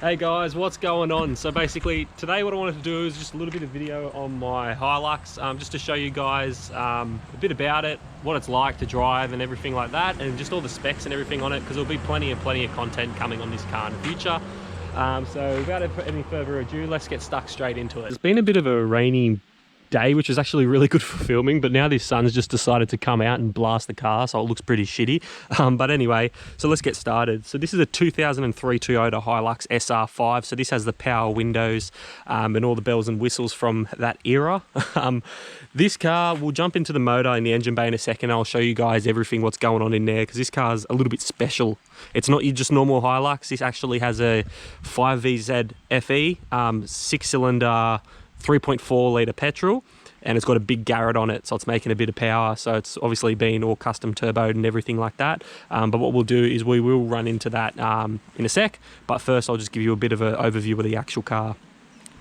Hey guys, what's going on? So basically today what I wanted to do is just a little bit of video on my Hilux, just to show you guys a bit about it, what it's like to drive and everything like that, and just all the specs and everything on it, because there'll be plenty of content coming on this car in the future. So without any further ado, let's get stuck straight into it. It's been a bit of a rainy day, which is actually really good for filming, but now this sun's just decided to come out and blast the car, so it looks pretty shitty. But anyway, so let's get started. So this is a 2003 Toyota Hilux SR5, so this has the power windows and all the bells and whistles from that era. This car, we'll jump into the motor in the engine bay in a second. I'll show you guys everything what's going on in there, because this car's a little bit special. It's not your just normal Hilux. This actually has a 5VZ FE, 6-cylinder 3.4 litre petrol, and it's got a big Garrett on it, so it's making a bit of power. So it's obviously been all custom turboed and everything like that. But what we'll do is we will run into that in a sec, but first I'll just give you a bit of an overview of the actual car.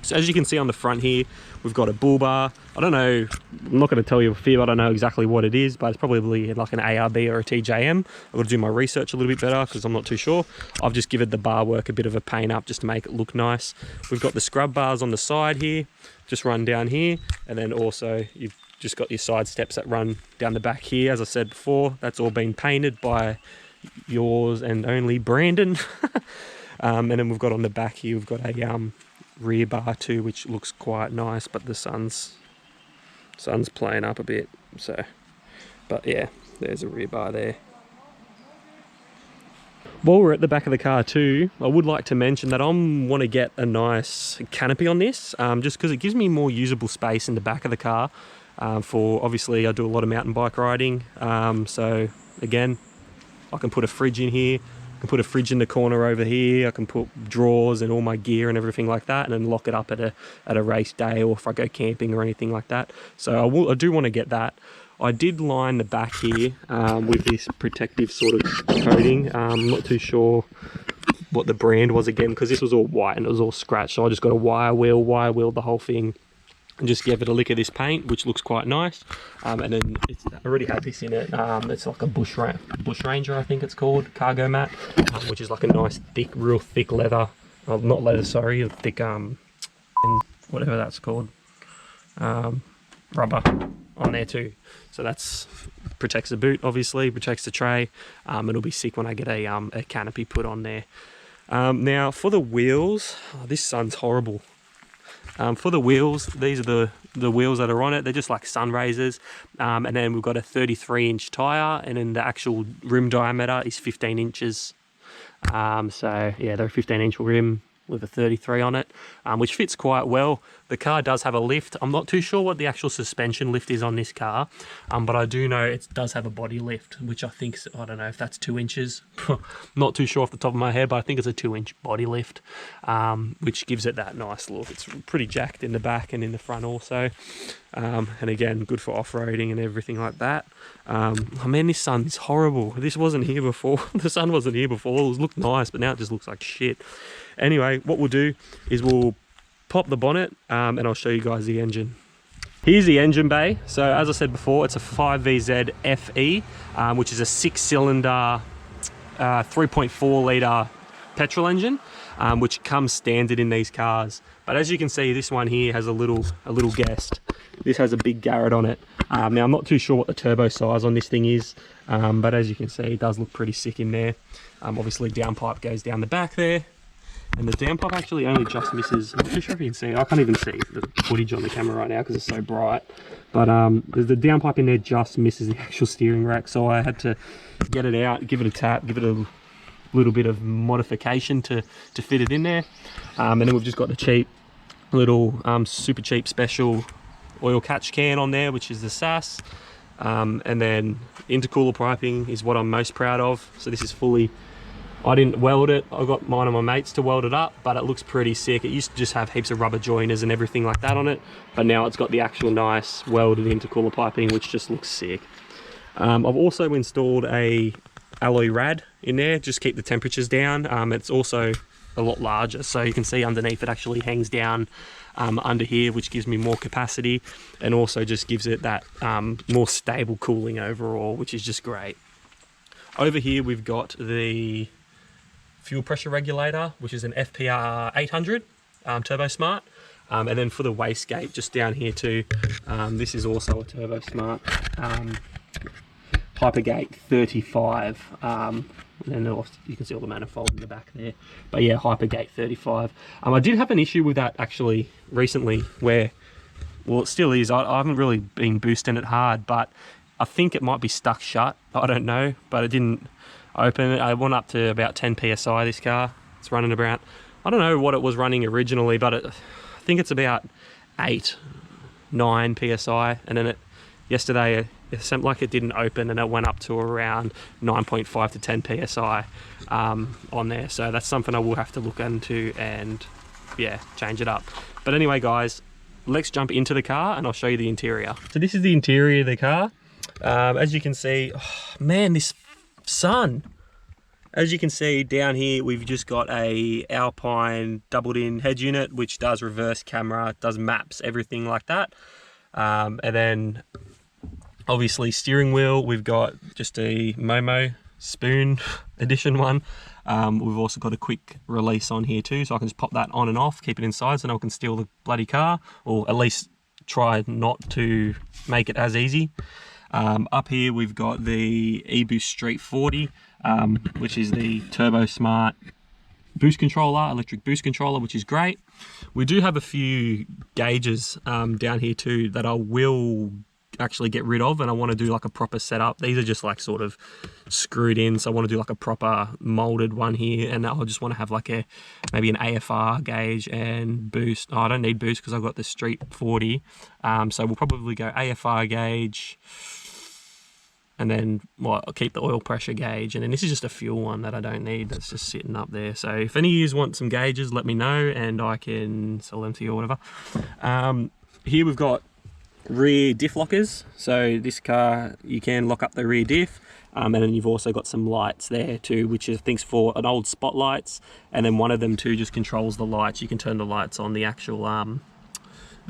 So as you can see on the front here, we've got a bull bar. I don't know, I'm not going to tell you a fib, I don't know exactly what it is, but it's probably like an ARB or a TJM. I've got to do my research a little bit better because I'm not too sure. I've just given the bar work a bit of a paint up just to make it look nice. We've got the scrub bars on the side here, just run down here, and then also you've just got your side steps that run down the back here. As I said before, that's all been painted by yours and only Brandon. And then we've got on the back here, we've got a rear bar too, which looks quite nice, but the sun's playing up a bit, so, but yeah, there's a rear bar there. While we're at the back of the car too, I would like to mention that I want to get a nice canopy on this, just because it gives me more usable space in the back of the car. For obviously I do a lot of mountain bike riding, so again, I can put a fridge in here. I can put a fridge in the corner over here. I can put drawers and all my gear and everything like that, and then lock it up at a race day, or if I go camping or anything like that. So I do want to get that. I did line the back here with this protective sort of coating. I'm not too sure what the brand was again, because this was all white and it was all scratched. So I just got a wire wheel the whole thing, and just give it a lick of this paint, which looks quite nice. And then I already have this in it. It's like a Bush Ranger, I think it's called, cargo mat, which is like a nice real thick leather, not leather, sorry, a thick and whatever that's called, rubber on there too. So that's protects the boot, obviously, protects the tray. It'll be sick when I get a canopy put on there. Now for the wheels, this sun's horrible. For the wheels, these are the wheels that are on it. They're just like sun raisers, and then we've got a 33-inch tyre, and then the actual rim diameter is 15 inches. So yeah, they're a 15-inch rim with a 33 on it, which fits quite well. The car does have a lift. I'm not too sure what the actual suspension lift is on this car, but I do know it does have a body lift, which I think, I don't know if that's 2 inches. Not too sure off the top of my head, but I think it's a 2-inch body lift, which gives it that nice look. It's pretty jacked in the back and in the front also. And again, good for off-roading and everything like that. I mean, this sun's horrible. This wasn't here before. The sun wasn't here before. It looked nice, but now it just looks like shit. Anyway, what we'll do is we'll pop the bonnet, and I'll show you guys the engine. Here's the engine bay. So as I said before, it's a 5VZ FE, which is a 6-cylinder 3.4 litre petrol engine, which comes standard in these cars. But as you can see, this one here has a little guest. This has a big Garrett on it. Now I'm not too sure what the turbo size on this thing is, but as you can see, it does look pretty sick in there. Obviously downpipe goes down the back there, and the downpipe actually only just misses. I'm not too sure if you can see it. I can't even see the footage on the camera right now because it's so bright. But the downpipe in there just misses the actual steering rack, so I had to get it out, give it a tap, give it a little bit of modification to fit it in there. And then we've just got the cheap little super cheap special oil catch can on there, which is the SAS. And then intercooler piping is what I'm most proud of. So this is fully, I didn't weld it, I got mine and my mates to weld it up, but it looks pretty sick. It used to just have heaps of rubber joiners and everything like that on it, but now it's got the actual nice welded intercooler piping, which just looks sick. I've also installed a alloy rad in there, just keep the temperatures down. It's also a lot larger, so you can see underneath it actually hangs down under here, which gives me more capacity, and also just gives it that more stable cooling overall, which is just great. Over here we've got the fuel pressure regulator, which is an FPR 800 Turbo Smart. And then for the wastegate, just down here too, this is also a Turbo Smart Hypergate 35. And then you can see all the manifold in the back there. But yeah, Hypergate 35. I did have an issue with that actually recently where, well, it still is. I haven't really been boosting it hard, but I think it might be stuck shut. I don't know, but it didn't open. I went up to about 10 PSI, this car. It's running about, I don't know what it was running originally, but I think it's about 8, 9 PSI. And then yesterday, it seemed like it didn't open and it went up to around 9.5 to 10 PSI on there. So that's something I will have to look into and yeah, change it up. But anyway, guys, let's jump into the car and I'll show you the interior. So this is the interior of the car. As you can see, oh, man, this sun. As you can see down here, we've just got a Alpine doubled in head unit, which does reverse camera, does maps, everything like that. And then obviously steering wheel, we've got just a Momo spoon edition one. We've also got a quick release on here too, so I can just pop that on and off, keep it inside so no one can steal the bloody car, or at least try not to make it as easy. Up here we've got the eBoost Street 40, which is the Turbo Smart boost controller, electric boost controller, which is great. We do have a few gauges down here too that I will actually get rid of, and I want to do like a proper setup. These are just like sort of screwed in, so I want to do like a proper molded one here, and I just want to have like maybe an AFR gauge and boost. Oh, I don't need boost because I've got the Street 40, so we'll probably go AFR gauge, and then well, I'll keep the oil pressure gauge, and then this is just a fuel one that I don't need, that's just sitting up there. So if any of you want some gauges, let me know and I can sell them to you or whatever. Here we've got rear diff lockers, so this car you can lock up the rear diff, and then you've also got some lights there too, which is things for an old spotlights, and then one of them too just controls the lights. You can turn the lights on the actual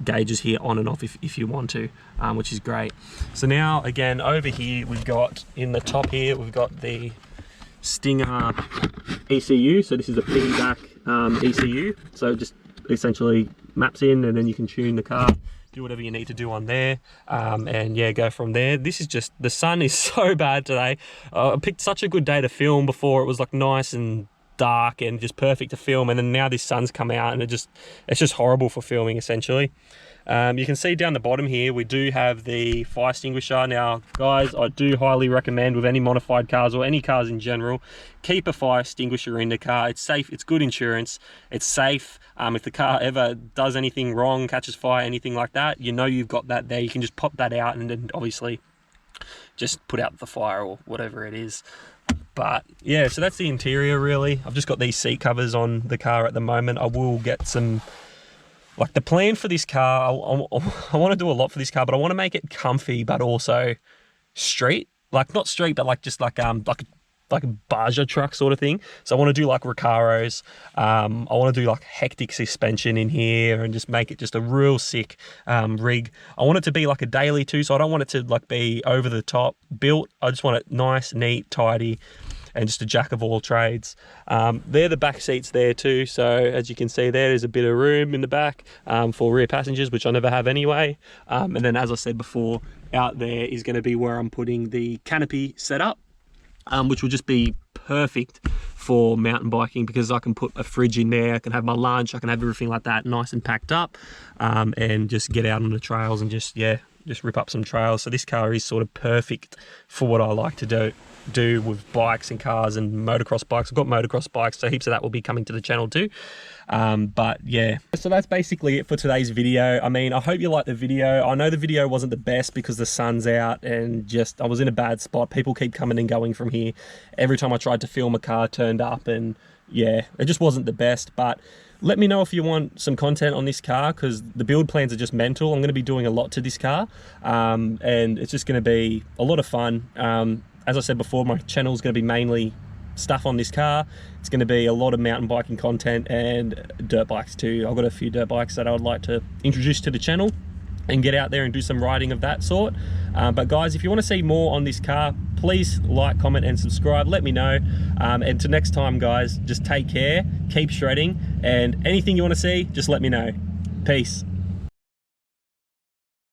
gauges here on and off if you want to, which is great. So now again over here we've got in the top here we've got the Stinger ECU. So this is a piggyback ECU, so it just essentially maps in and then you can tune the car, do whatever you need to do on there, and yeah, go from there. This is just, the sun is so bad today. I picked such a good day to film. Before it was like nice and dark and just perfect to film, and then now this sun's come out and it's just horrible for filming essentially. You can see down the bottom here we do have the fire extinguisher. Now guys, I do highly recommend with any modified cars or any cars in general, keep a fire extinguisher in the car. It's safe, it's good insurance, it's safe. If the car ever does anything wrong, catches fire, anything like that, you know you've got that there. You can just pop that out and then obviously just put out the fire or whatever it is. But yeah, so that's the interior really. I've just got these seat covers on the car at the moment. I will get some, like the plan for this car, I want to do a lot for this car, but I want to make it comfy but also street, like not street but like just like a Baja truck sort of thing. So I want to do like Recaros. I want to do like hectic suspension in here and just make it just a real sick rig. I want it to be like a daily too, so I don't want it to like be over the top built. I just want it nice, neat, tidy, and just a jack of all trades. They're the back seats there too, so as you can see there's a bit of room in the back for rear passengers, which I never have anyway. And then as I said before, out there is going to be where I'm putting the canopy setup, which will just be perfect for mountain biking because I can put a fridge in there, I can have my lunch, I can have everything like that nice and packed up, and just get out on the trails and just rip up some trails. So this car is sort of perfect for what I like to do with bikes and cars and motocross bikes. I've got motocross bikes, so heaps of that will be coming to the channel too. But yeah, so that's basically it for today's video. I mean, I hope you liked the video. I know the video wasn't the best because the sun's out and just I was in a bad spot. People keep coming and going from here. Every time I tried to film a car turned up, and yeah, it just wasn't the best. But let me know if you want some content on this car because the build plans are just mental. I'm going to be doing a lot to this car, and it's just going to be a lot of fun. As I said before, my channel is going to be mainly stuff on this car. It's going to be a lot of mountain biking content and dirt bikes too. I've got a few dirt bikes that I would like to introduce to the channel. and get out there and do some riding of that sort. But guys, if you want to see more on this car, please like, comment and subscribe. Let me know. And until next time guys, just take care, keep shredding, and anything you want to see, just let me know. Peace.